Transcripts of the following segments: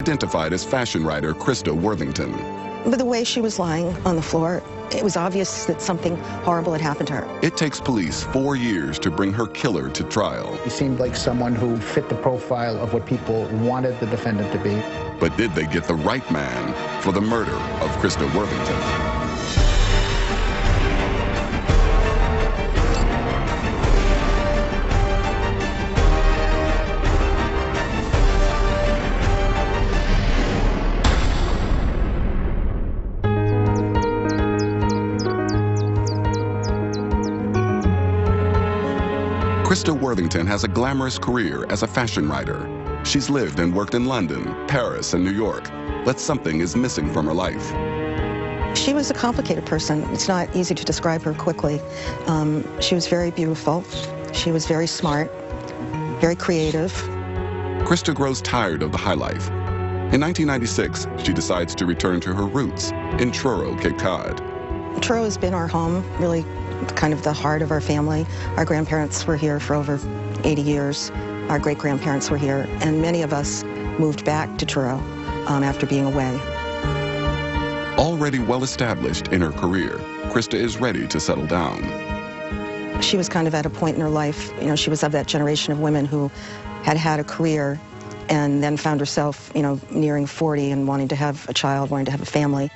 identified as fashion writer Krista Worthington. But the way she was lying on the floor, it was obvious that something horrible had happened to her. It takes police 4 years to bring her killer to trial. He seemed like someone who fit the profile of what people wanted the defendant to be. But did they get the right man for the murder of Krista Worthington? Krista Worthington has a glamorous career as a fashion writer. She's lived and worked in London, Paris, and New York, but something is missing from her life. She was a complicated person. It's not easy to describe her quickly. She was very beautiful. She was very smart, very creative. Krista grows tired of the high life. In 1996, she decides to return to her roots in Truro, Cape Cod. Truro has been our home, really kind of the heart of our family. Our grandparents were here for over 80 years. Our great-grandparents were here, and many of us moved back to Truro after being away. Already well-established in her career, Krista is ready to settle down. She was kind of at a point in her life, you know, she was of that generation of women who had had a career and then found herself, you know, nearing 40 and wanting to have a child, wanting to have a family.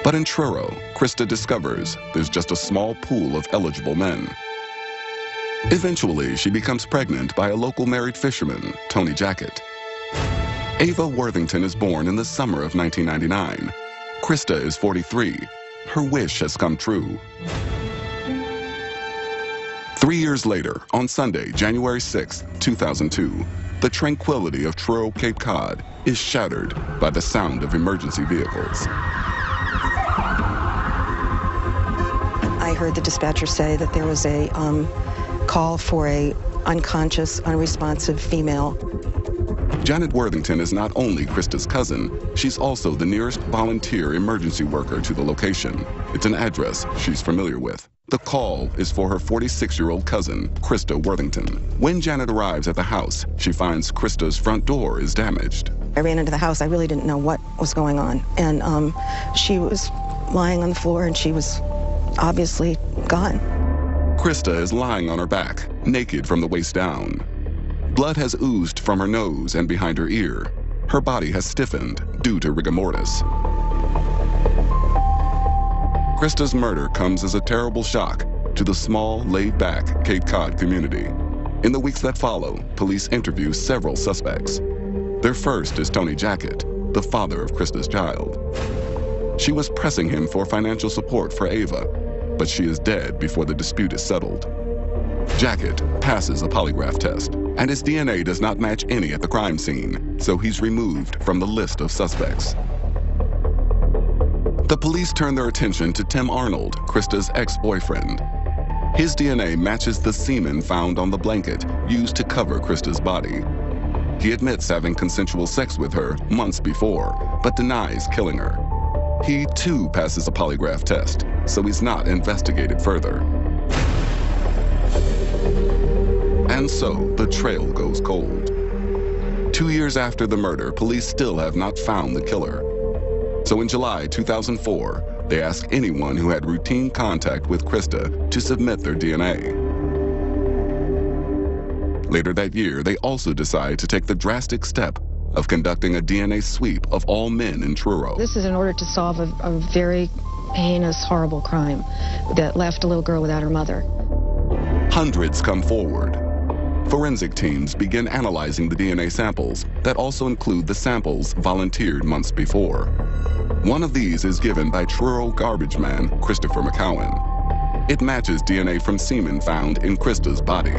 But in Truro, Krista discovers there's just a small pool of eligible men. Eventually, she becomes pregnant by a local married fisherman, Tony Jackett. Ava Worthington is born in the summer of 1999. Krista is 43. Her wish has come true. 3 years later, on Sunday, January 6, 2002, the tranquility of Truro, Cape Cod is shattered by the sound of emergency vehicles. I heard the dispatcher say that there was a call for a unconscious, unresponsive female. Janet Worthington is not only Krista's cousin, she's also the nearest volunteer emergency worker to the location. It's an address she's familiar with. The call is for her 46-year-old cousin, Krista Worthington. When Janet arrives at the house, she finds Krista's front door is damaged. I ran into the house. I really didn't know what was going on. And she was lying on the floor, and she was obviously gone. Krista is lying on her back, naked from the waist down. Blood has oozed from her nose and behind her ear. Her body has stiffened due to rigor mortis. Krista's murder comes as a terrible shock to the small, laid-back Cape Cod community. In the weeks that follow, police interview several suspects. Their first is Tony Jackett, the father of Krista's child. She was pressing him for financial support for Ava, but she is dead before the dispute is settled. Jackett passes a polygraph test, and his DNA does not match any at the crime scene, so he's removed from the list of suspects. The police turn their attention to Tim Arnold, Krista's ex-boyfriend. His DNA matches the semen found on the blanket used to cover Krista's body. He admits having consensual sex with her months before, but denies killing her. He, too, passes a polygraph test, so he's not investigated further. And so, the trail goes cold. 2 years after the murder, police still have not found the killer. So in July 2004, they ask anyone who had routine contact with Krista to submit their DNA. Later that year, they also decide to take the drastic step of conducting a DNA sweep of all men in Truro. This is in order to solve a very heinous, horrible crime that left a little girl without her mother. Hundreds come forward. Forensic teams begin analyzing the DNA samples that also include the samples volunteered months before. One of these is given by Truro garbage man Christopher McCowan. It matches DNA from semen found in Krista's body.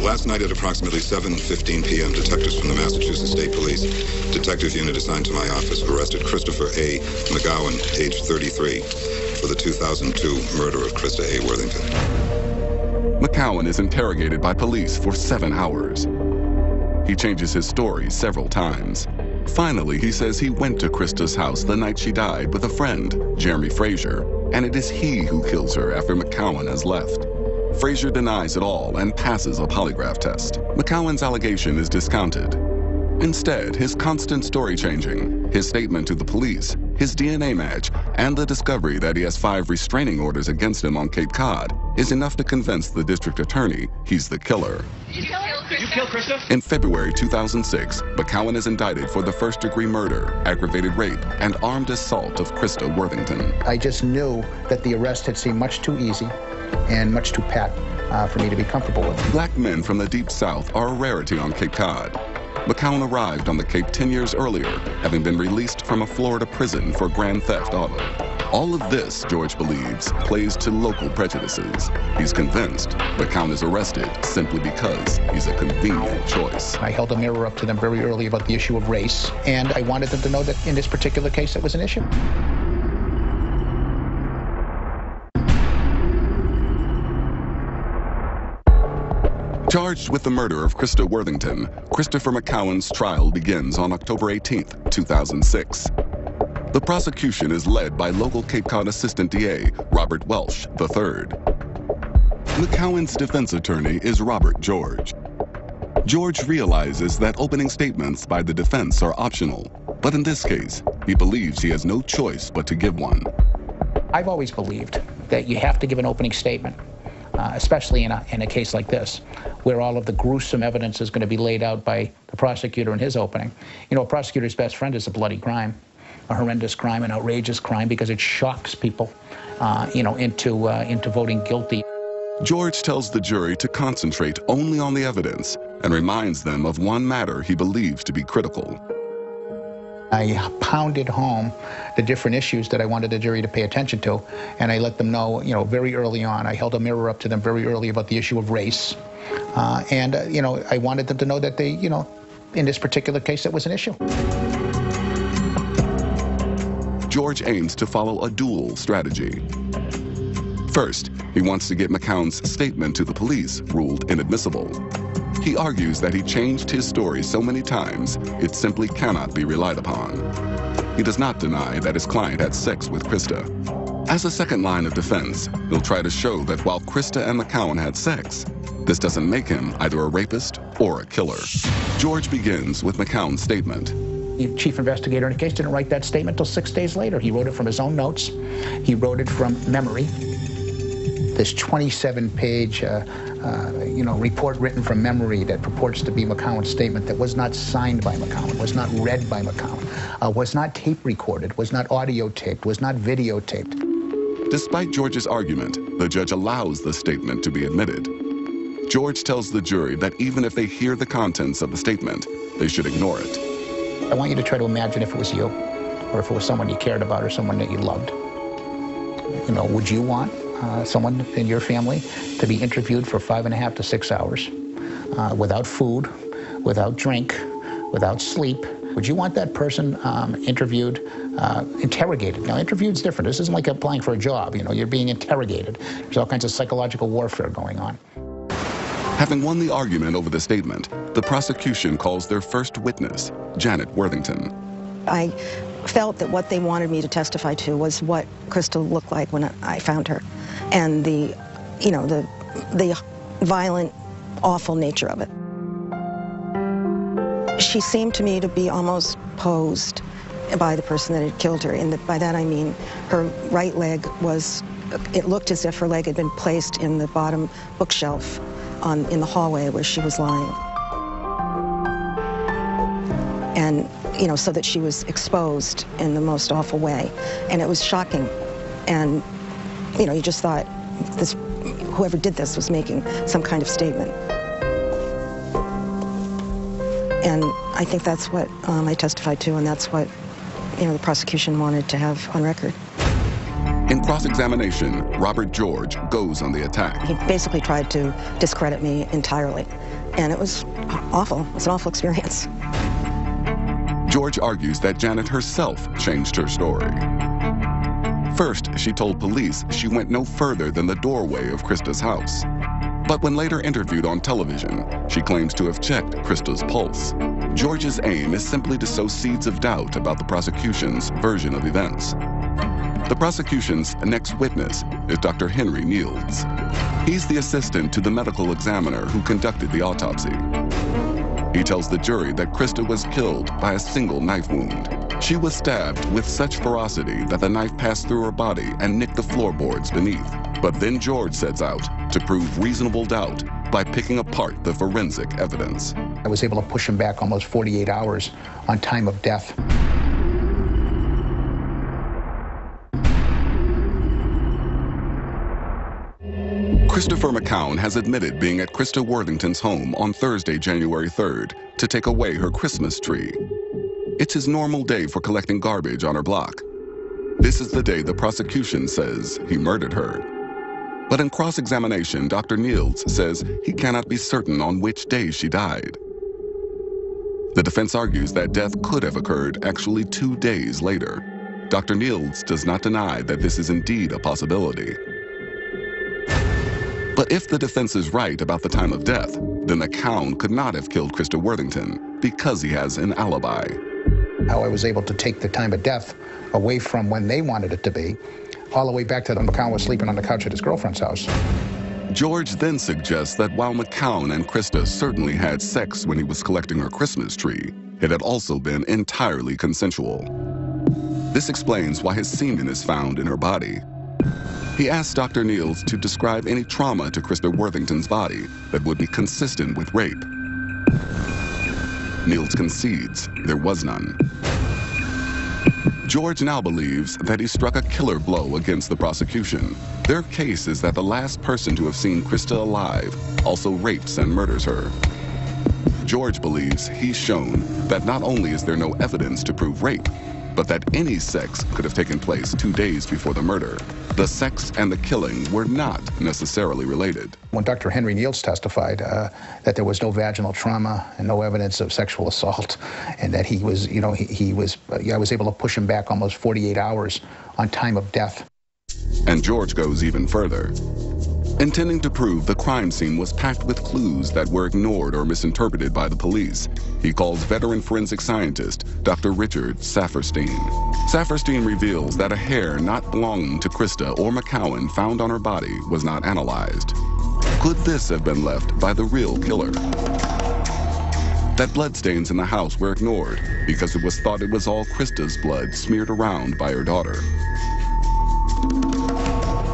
Last night at approximately 7:15 p.m., detectives from the Massachusetts State Police Detective Unit assigned to my office arrested Christopher A. McGowan, age 33, for the 2002 murder of Krista A. Worthington. McCowan is interrogated by police for 7 hours. He changes his story several times. Finally, he says he went to Krista's house the night she died with a friend, Jeremy Frazier, and it is he who kills her after McCowan has left. Frazier denies it all and passes a polygraph test. McCowan's allegation is discounted. Instead, his constant story changing, his statement to the police, his DNA match, and the discovery that he has 5 restraining orders against him on Cape Cod is enough to convince the district attorney he's the killer. Did you kill Krista? In February 2006, McCowan is indicted for the first-degree murder, aggravated rape, and armed assault of Krista Worthington. I just knew that the arrest had seemed much too easy and much too pat for me to be comfortable with. Black men from the Deep South are a rarity on Cape Cod. McCowan arrived on the Cape 10 years earlier, having been released from a Florida prison for grand theft auto. All of this, George believes, plays to local prejudices. He's convinced McCowan is arrested simply because he's a convenient choice. I held a mirror up to them very early about the issue of race, and I wanted them to know that in this particular case it was an issue. Charged with the murder of Krista Worthington, Christopher McCowan's trial begins on October 18, 2006. The prosecution is led by local Cape Cod Assistant DA Robert Welsh III. McCowan's defense attorney is Robert George. George realizes that opening statements by the defense are optional, but in this case, he believes he has no choice but to give one. I've always believed that you have to give an opening statement, especially in a case like this, where all of the gruesome evidence is going to be laid out by the prosecutor in his opening. You know, a prosecutor's best friend is a bloody crime, a horrendous crime, an outrageous crime, because it shocks people, into voting guilty. George tells the jury to concentrate only on the evidence and reminds them of one matter he believes to be critical. I pounded home the different issues that I wanted the jury to pay attention to, and I let them know, very early on. I held a mirror up to them very early about the issue of race, I wanted them to know that they, in this particular case, it was an issue. George aims to follow a dual strategy. First, he wants to get McCowan's statement to the police ruled inadmissible. He argues that he changed his story so many times, it simply cannot be relied upon. He does not deny that his client had sex with Krista. As a second line of defense, he'll try to show that while Krista and McCowan had sex, this doesn't make him either a rapist or a killer. George begins with McCowan's statement. The chief investigator in the case didn't write that statement until 6 days later. He wrote it from his own notes. He wrote it from memory. This 27-page report written from memory that purports to be McCowan's statement that was not signed by McCowan, was not read by McCowan, was not tape recorded, was not audio taped, was not videotaped. Despite George's argument, the judge allows the statement to be admitted. George tells the jury that even if they hear the contents of the statement, they should ignore it. I want you to try to imagine if it was you, or if it was someone you cared about, or someone that you loved. Would you want someone in your family to be interviewed for 5.5 to 6 hours without food, without drink, without sleep? Would you want that person interviewed, interrogated? Now, interviewed's different. This isn't like applying for a job. You're being interrogated. There's all kinds of psychological warfare going on. Having won the argument over the statement, the prosecution calls their first witness, Janet Worthington. I felt that what they wanted me to testify to was what Krista looked like when I found her, and the violent, awful nature of it. She seemed to me to be almost posed by the person that had killed her, and by that I mean her right leg it looked as if her leg had been placed in the bottom bookshelf in the hallway where she was lying. And, so that she was exposed in the most awful way. And it was shocking. And, you just thought whoever did this was making some kind of statement. And I think that's what I testified to, and that's what, the prosecution wanted to have on record. In cross-examination, Robert George goes on the attack. He basically tried to discredit me entirely, and it was awful. It was an awful experience. George argues that Janet herself changed her story. First, she told police she went no further than the doorway of Krista's house. But when later interviewed on television, she claims to have checked Krista's pulse. George's aim is simply to sow seeds of doubt about the prosecution's version of events. The prosecution's next witness is Dr. Henry Niels. He's the assistant to the medical examiner who conducted the autopsy. He tells the jury that Krista was killed by a single knife wound. She was stabbed with such ferocity that the knife passed through her body and nicked the floorboards beneath. But then George sets out to prove reasonable doubt by picking apart the forensic evidence. I was able to push him back almost 48 hours on time of death. Christopher McCowan has admitted being at Krista Worthington's home on Thursday, January 3rd, to take away her Christmas tree. It's his normal day for collecting garbage on her block. This is the day the prosecution says he murdered her. But in cross-examination, Dr. Niels says he cannot be certain on which day she died. The defense argues that death could have occurred actually 2 days later. Dr. Niels does not deny that this is indeed a possibility. But if the defense is right about the time of death, then McCowan could not have killed Krista Worthington because he has an alibi. How I was able to take the time of death away from when they wanted it to be, all the way back to when McCowan was sleeping on the couch at his girlfriend's house. George then suggests that while McCowan and Krista certainly had sex when he was collecting her Christmas tree, it had also been entirely consensual. This explains why his semen is found in her body. He asked Dr. Niels to describe any trauma to Krista Worthington's body that would be consistent with rape. Niels concedes there was none. George now believes that he struck a killer blow against the prosecution. Their case is that the last person to have seen Krista alive also rapes and murders her. George believes he's shown that not only is there no evidence to prove rape, but that any sex could have taken place 2 days before the murder. The sex and the killing were not necessarily related. When Dr. Henry Niels testified that there was no vaginal trauma and no evidence of sexual assault, and that he was, I was able to push him back almost 48 hours on time of death. And George goes even further, intending to prove the crime scene was packed with clues that were ignored or misinterpreted by the police. He calls veteran forensic scientist Dr. Richard Saferstein. Saferstein reveals that a hair not belonging to Krista or McCowan found on her body was not analyzed. Could this have been left by the real killer? That bloodstains in the house were ignored because it was thought it was all Krista's blood smeared around by her daughter.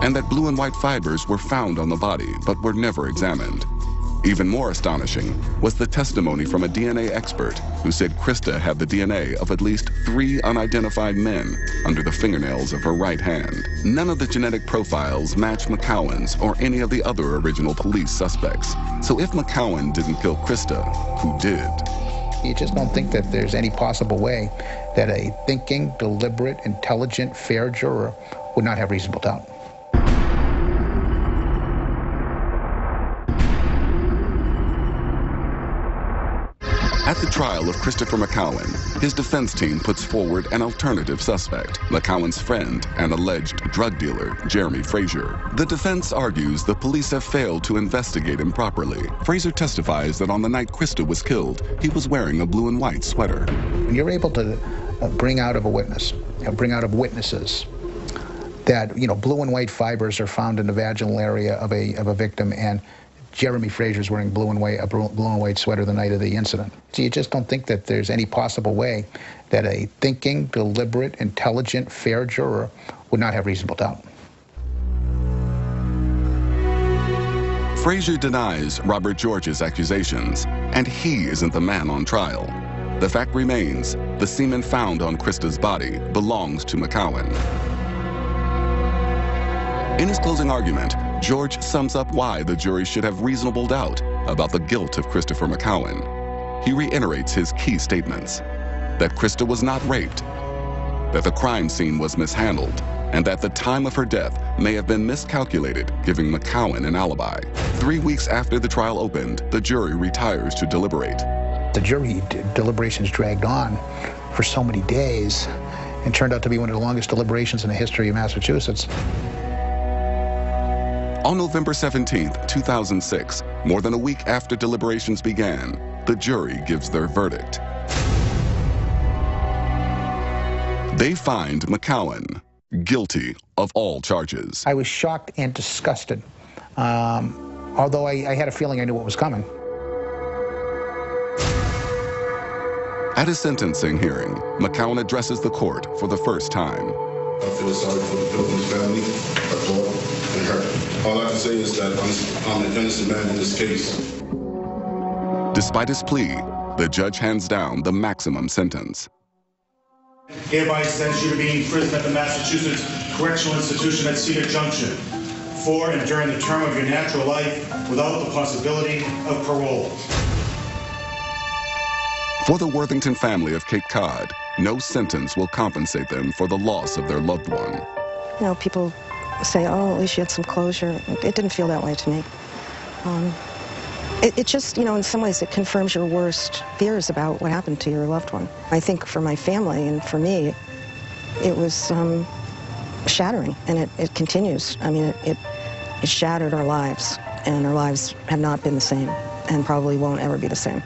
And that blue and white fibers were found on the body but were never examined. Even more astonishing was the testimony from a DNA expert who said Krista had the DNA of at least 3 unidentified men under the fingernails of her right hand. None of the genetic profiles match McCowan's or any of the other original police suspects. So if McCowan didn't kill Krista, who did? You just don't think that there's any possible way that a thinking, deliberate, intelligent, fair juror would not have reasonable doubt. At the trial of Christopher McCowan, his defense team puts forward an alternative suspect, McCowan's friend and alleged drug dealer, Jeremy Frazier. The defense argues the police have failed to investigate him properly. Frazier testifies that on the night Krista was killed, he was wearing a blue and white sweater. When you're able to bring out of a witness, bring out of witnesses, that blue and white fibers are found in the vaginal area of a victim, and Jeremy Frazier's wearing a blue and white sweater the night of the incident. So you just don't think that there's any possible way that a thinking, deliberate, intelligent, fair juror would not have reasonable doubt. Frazier denies Robert George's accusations, and he isn't the man on trial. The fact remains, the semen found on Krista's body belongs to McCowan. In his closing argument, George sums up why the jury should have reasonable doubt about the guilt of Christopher McCowan. He reiterates his key statements: that Krista was not raped, that the crime scene was mishandled, and that the time of her death may have been miscalculated, giving McCowan an alibi. 3 weeks after the trial opened, the jury retires to deliberate. The jury deliberations dragged on for so many days and turned out to be one of the longest deliberations in the history of Massachusetts. On November 17, 2006, more than a week after deliberations began, the jury gives their verdict. They find McCowan guilty of all charges. I was shocked and disgusted, although I had a feeling I knew what was coming. At his sentencing hearing, McCowan addresses the court for the first time. I feel sorry for the Pilgrim's family, her daughter, and her. All I can say is that I'm an innocent man in this case. Despite his plea, the judge hands down the maximum sentence. Hereby sentence you to be in prison at the Massachusetts Correctional Institution at Cedar Junction for and during the term of your natural life without the possibility of parole. For the Worthington family of Cape Cod, no sentence will compensate them for the loss of their loved one. You know, people say, oh, at least you had some closure. It didn't feel that way to me. It just, you know, in some ways it confirms your worst fears about what happened to your loved one. I think for my family and for me, it was shattering, and it continues. I mean, it shattered our lives, and our lives have not been the same and probably won't ever be the same.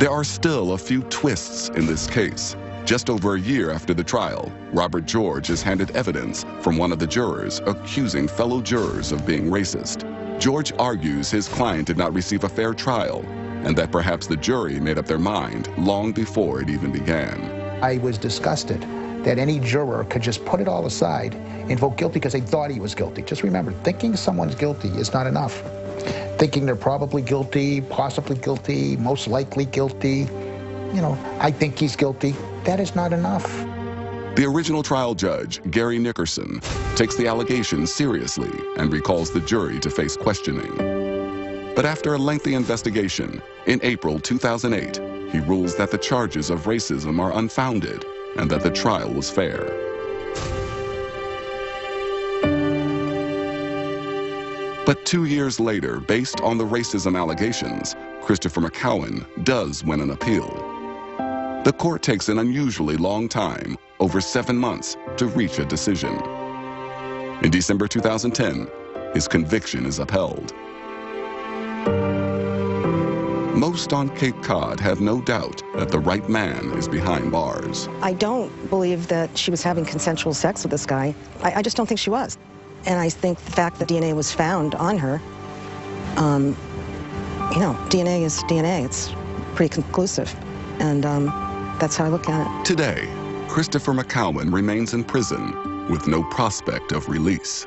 There are still a few twists in this case. Just over a year after the trial, Robert George is handed evidence from one of the jurors accusing fellow jurors of being racist. George argues his client did not receive a fair trial and that perhaps the jury made up their mind long before it even began. I was disgusted that any juror could just put it all aside and vote guilty because they thought he was guilty. Just remember, thinking someone's guilty is not enough. Thinking they're probably guilty, possibly guilty, most likely guilty, you know, I think he's guilty, that is not enough. The original trial judge, Gary Nickerson, takes the allegations seriously and recalls the jury to face questioning. But after a lengthy investigation, in April 2008, he rules that the charges of racism are unfounded and that the trial was fair. But 2 years later, based on the racism allegations, Christopher McCowan does win an appeal. The court takes an unusually long time, over 7 months, to reach a decision. In December 2010, his conviction is upheld. Most on Cape Cod have no doubt that the right man is behind bars. I don't believe that she was having consensual sex with this guy. I just don't think she was. And I think the fact that DNA was found on her, you know, DNA is DNA. It's pretty conclusive. And that's how I look at it. Today, Christopher McCowan remains in prison with no prospect of release.